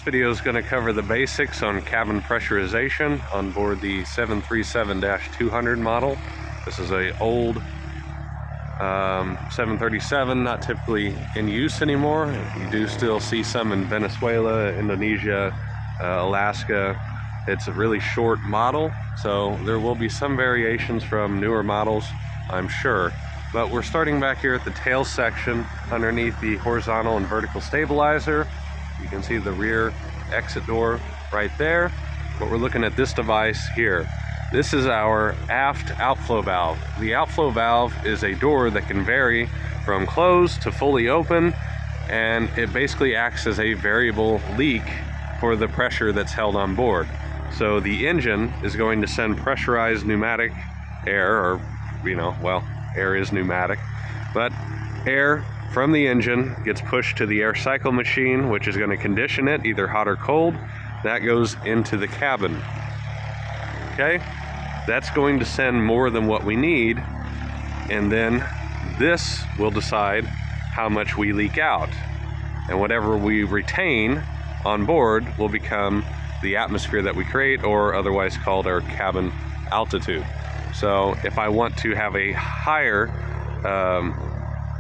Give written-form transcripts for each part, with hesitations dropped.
video is going to cover the basics on cabin pressurization on board the 737-200 model. This is an old 737, not typically in use anymore. You do still see some in Venezuela, Indonesia, Alaska. It's a really short model, so there will be some variations from newer models, I'm sure. But we're starting back here at the tail section underneath the horizontal and vertical stabilizer. You can see the rear exit door right there. But we're looking at this device here. This is our aft outflow valve. The outflow valve is a door that can vary from closed to fully open, and it basically acts as a variable leak for the pressure that's held on board. So the engine is going to send pressurized pneumatic air, or air is pneumatic, but air from the engine gets pushed to the air cycle machine, which is going to condition it either hot or cold. That goes into the cabin. Okay, that's going to send more than what we need, and then this will decide how much we leak out, and whatever we retain on board will become the atmosphere that we create, or otherwise called our cabin altitude. So if I want to have a higher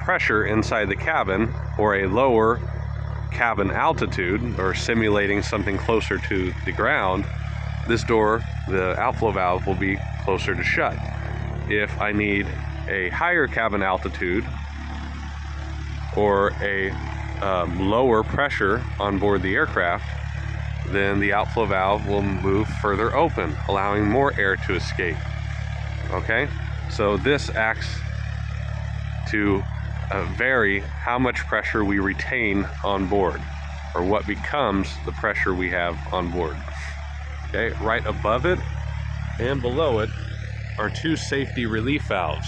pressure inside the cabin, or a lower cabin altitude, or simulating something closer to the ground, this door, the outflow valve, will be closer to shut. If I need a higher cabin altitude or a lower pressure on board the aircraft, then the outflow valve will move further open, allowing more air to escape. Okay, so this acts to vary how much pressure we retain on board, or what becomes the pressure we have on board. Okay, right above it and below it are two safety relief valves.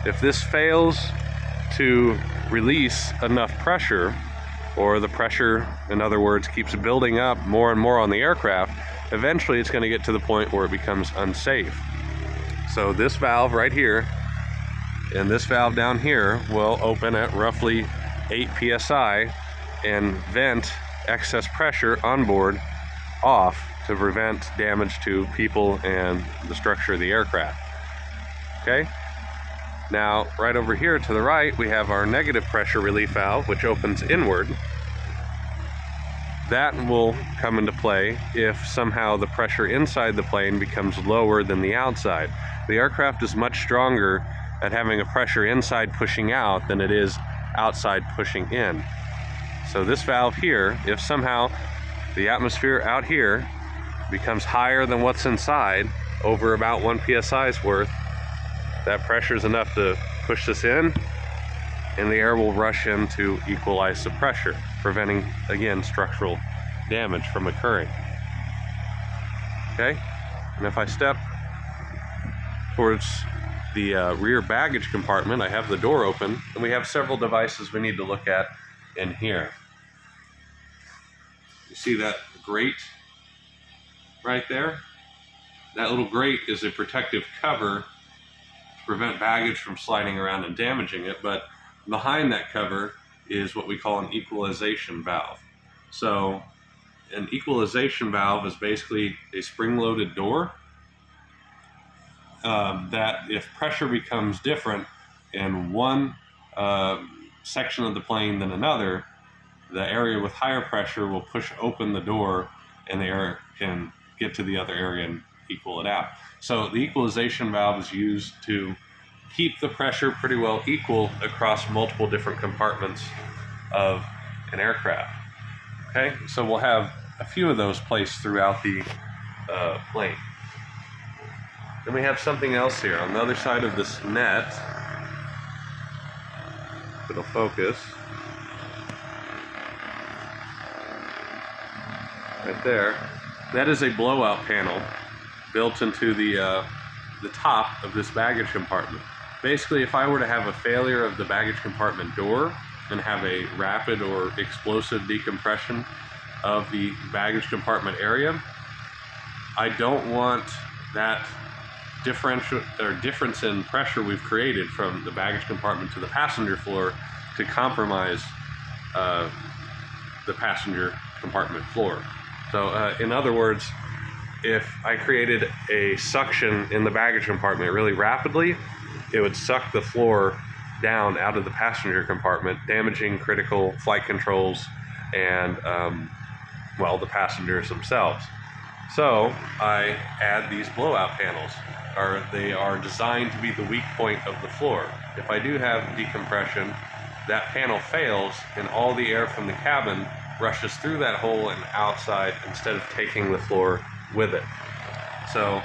If this fails to release enough pressure, or the pressure, in other words, keeps building up more and more on the aircraft, eventually it's going to get to the point where it becomes unsafe. So this valve right here and this valve down here will open at roughly 8 psi and vent excess pressure on board off to prevent damage to people and the structure of the aircraft. Okay? Now, right over here to the right, we have our negative pressure relief valve, which opens inward. That will come into play if somehow the pressure inside the plane becomes lower than the outside. The aircraft is much stronger at having a pressure inside pushing out than it is outside pushing in. So this valve here, if somehow the atmosphere out here becomes higher than what's inside, over about 1 psi's worth, that pressure is enough to push this in, and the air will rush in to equalize the pressure, preventing, again, structural damage from occurring. Okay, and if I step towards the rear baggage compartment, I have the door open, and we have several devices we need to look at in here. You see that grate right there? That little grate is a protective cover to prevent baggage from sliding around and damaging it, but behind that cover is what we call an equalization valve. So an equalization valve is basically a spring-loaded door that if pressure becomes different in one section of the plane than another, the area with higher pressure will push open the door and the air can get to the other area and equal it out. So the equalization valve is used to keep the pressure pretty well equal across multiple different compartments of an aircraft. Okay, so we'll have a few of those placed throughout the plane. Then we have something else here on the other side of this net. It'll focus. Right there. That is a blowout panel built into the top of this baggage compartment. Basically, if I were to have a failure of the baggage compartment door and have a rapid or explosive decompression of the baggage compartment area, I don't want that difference in pressure we've created from the baggage compartment to the passenger floor to compromise the passenger compartment floor. So in other words, if I created a suction in the baggage compartment really rapidly, it would suck the floor down out of the passenger compartment, damaging critical flight controls and, well, the passengers themselves. So I add these blowout panels. They are designed to be the weak point of the floor. If I do have decompression, that panel fails and all the air from the cabin rushes through that hole and outside instead of taking the floor with it. So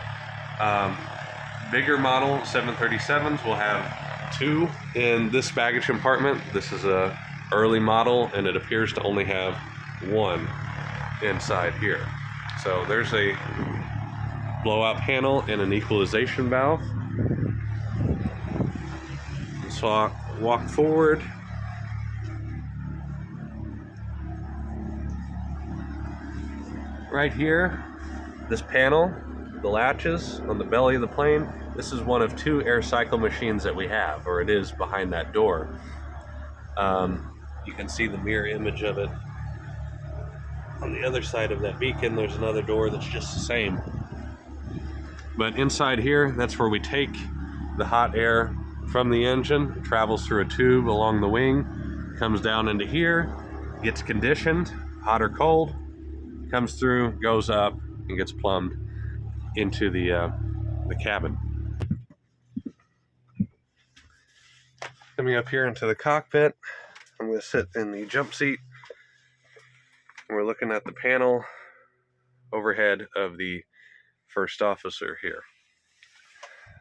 bigger model 737s will have 2 in this baggage compartment. This is a early model and it appears to only have 1 inside here. So there's a blowout panel and an equalization valve. So I'll walk forward. Right here, this panel, the latches on the belly of the plane, this is one of 2 air cycle machines that we have, or it is behind that door. You can see the mirror image of it. On the other side of that beacon, there's another door that's just the same. But inside here, that's where we take the hot air from the engine, it travels through a tube along the wing, comes down into here, gets conditioned, hot or cold, comes through, goes up, and gets plumbed into the cabin. Coming up here into the cockpit, I'm going to sit in the jump seat. We're looking at the panel overhead of the first officer here.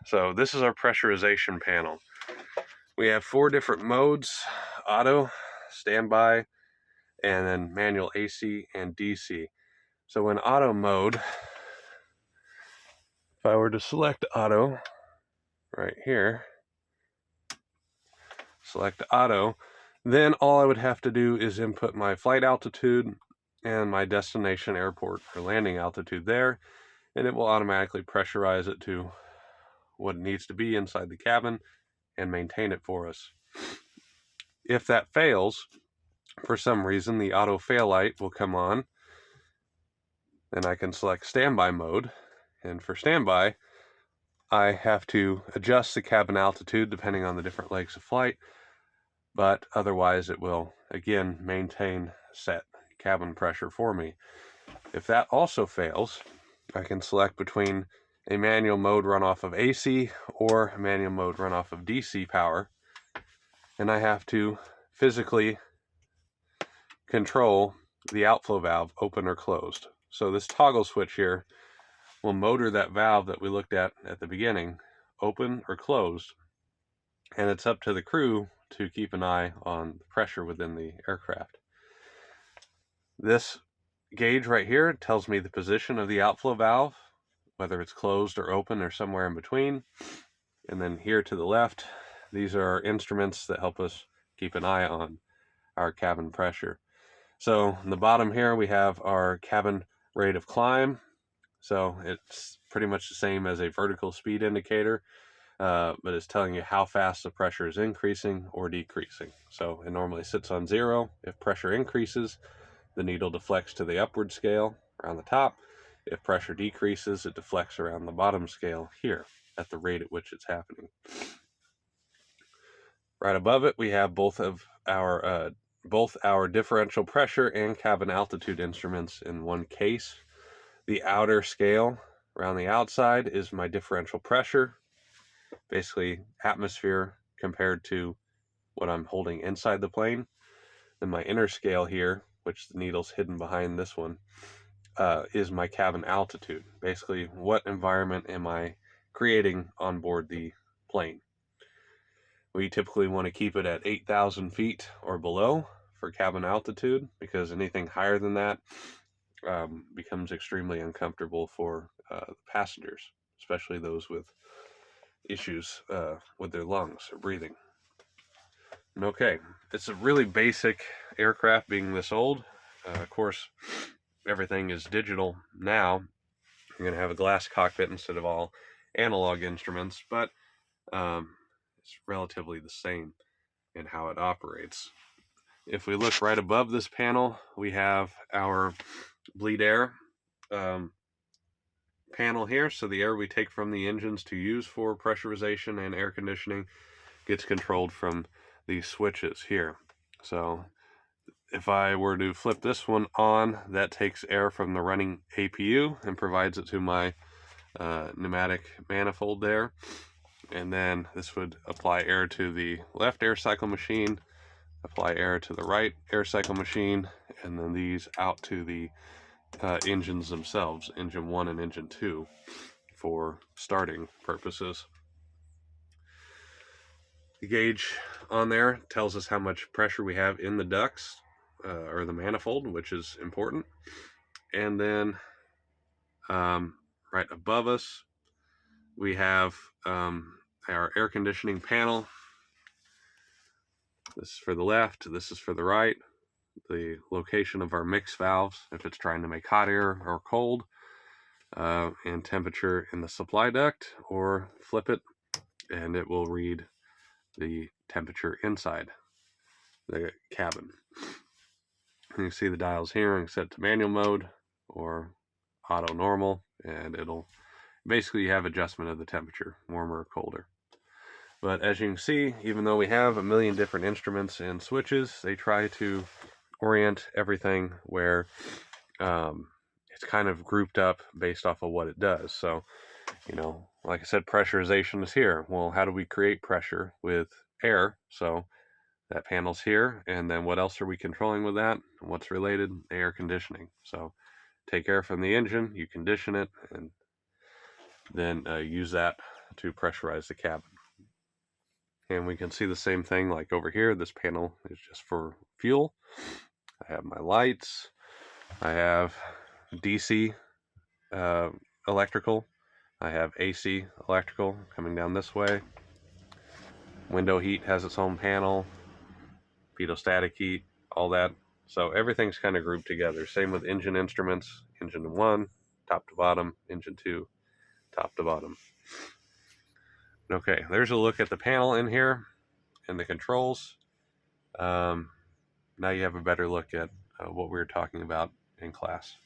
So this is our pressurization panel. We have 4 different modes: auto, standby, and then manual AC and DC. So in auto mode, if I were to select auto right here, select auto, then all I would have to do is input my flight altitude and my destination airport or landing altitude there, and it will automatically pressurize it to what it needs to be inside the cabin and maintain it for us. If that fails, for some reason, the auto fail light will come on. Then I can select standby mode, and for standby, I have to adjust the cabin altitude depending on the different legs of flight, but otherwise it will again maintain set cabin pressure for me. If that also fails, I can select between a manual mode run off of AC or a manual mode run off of DC power, and I have to physically control the outflow valve open or closed. So this toggle switch here will motor that valve that we looked at the beginning, open or closed, and it's up to the crew to keep an eye on the pressure within the aircraft. This gauge right here tells me the position of the outflow valve, whether it's closed or open or somewhere in between. And then here to the left, these are our instruments that help us keep an eye on our cabin pressure. So in the bottom here, we have our cabin rate of climb. So it's pretty much the same as a vertical speed indicator, but it's telling you how fast the pressure is increasing or decreasing. So it normally sits on 0. If pressure increases, the needle deflects to the upward scale around the top. If pressure decreases, it deflects around the bottom scale here at the rate at which it's happening. Right above it, we have both our differential pressure and cabin altitude instruments in one case. The outer scale around the outside is my differential pressure, basically atmosphere compared to what I'm holding inside the plane. Then my inner scale here, which the needle's hidden behind this one, is my cabin altitude. Basically, what environment am I creating on board the plane? We typically want to keep it at 8,000 feet or below for cabin altitude, because anything higher than that becomes extremely uncomfortable for the passengers, especially those with issues with their lungs or breathing. Okay, it's a really basic aircraft being this old. Of course, everything is digital now. You're going to have a glass cockpit instead of all analog instruments, but it's relatively the same in how it operates. If we look right above this panel, we have our bleed air panel here. So the air we take from the engines to use for pressurization and air conditioning gets controlled from these switches here. So if I were to flip this one on, that takes air from the running APU and provides it to my pneumatic manifold there. And then this would apply air to the left air cycle machine, apply air to the right air cycle machine, and then these out to the engines themselves, engine 1 and engine 2, for starting purposes. The gauge on there tells us how much pressure we have in the ducts or the manifold, which is important. And then right above us, we have our air conditioning panel. This is for the left, this is for the right. The location of our mix valves, if it's trying to make hot air or cold, and temperature in the supply duct, or flip it and it will read the temperature inside the cabin. You can see the dials here and set to manual mode or auto normal, and it'll basically have adjustment of the temperature, warmer or colder. But as you can see, even though we have a million different instruments and switches, they try to orient everything where it's kind of grouped up based off of what it does. So, you know, like I said, pressurization is here. Well, how do we create pressure with air? So that panel's here, and then what else are we controlling with that? What's related? Air conditioning. So take air from the engine, you condition it, and then use that to pressurize the cabin. And we can see the same thing like over here. This panel is just for fuel. I have my lights. I have DC electrical. I have AC electrical coming down this way. Window heat has its own panel. Pitot-static heat, all that. So everything's kind of grouped together. Same with engine instruments. Engine 1, top to bottom. Engine 2, top to bottom. Okay, there's a look at the panel in here and the controls. Now you have a better look at what we were talking about in class.